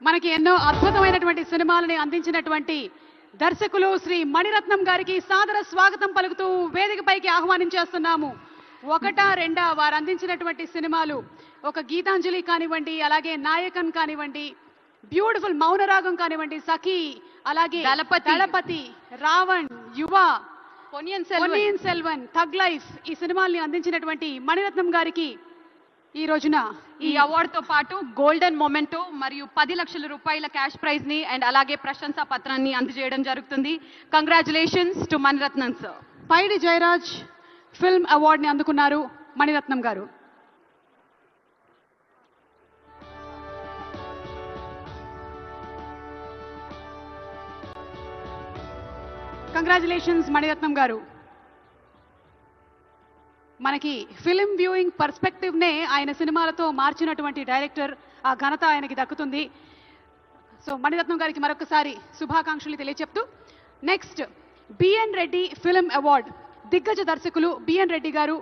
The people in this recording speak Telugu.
మనకి ఎన్నో అద్భుతమైనటువంటి సినిమాలని అందించినటువంటి దర్శకులు శ్రీ మణిరత్నం గారికి సాదర స్వాగతం పలుకుతూ వేదికపైకి ఆహ్వానించేస్తున్నాము. ఒకటా రెండా వారు అందించినటువంటి సినిమాలు ఒక గీతాంజలి కానివ్వండి, అలాగే నాయకన్ కానివ్వండి, బ్యూటిఫుల్ మౌనరాగం కానివ్వండి, సఖీ, అలాగే దళపతి, రావణ్, యువ, పొన్నియిన్ సెల్వన్, థగ్ లైఫ్ ఈ సినిమాల్ని అందించినటువంటి మణిరత్నం గారికి ఈ రోజున ఈ అవార్డుతో పాటు గోల్డెన్ మొమెంటో మరియు 10 లక్షల రూపాయల క్యాష్ ప్రైజ్ ని అండ్ అలాగే ప్రశంసా పత్రాన్ని అందజేయడం జరుగుతుంది. Congratulations to Mani Ratnam sir. Paidi Jayaraj film అవార్డుని అందుకున్నారు మణిరత్నం గారు. కంగ్రాచులేషన్స్ మణిరత్నం గారు. మనకి ఫిల్మ్ వ్యూయింగ్ పర్స్పెక్టివ్ నే ఆయన సినిమాలతో మార్చినటువంటి డైరెక్టర్, ఆ ఘనత ఆయనకి దక్కుతుంది. సో మణిరత్నం గారికి మరొకసారి శుభాకాంక్షలు తెలియచెప్తూ next BN Reddy film award దిగ్గజ దర్శకులు బిఎన్ రెడ్డి గారు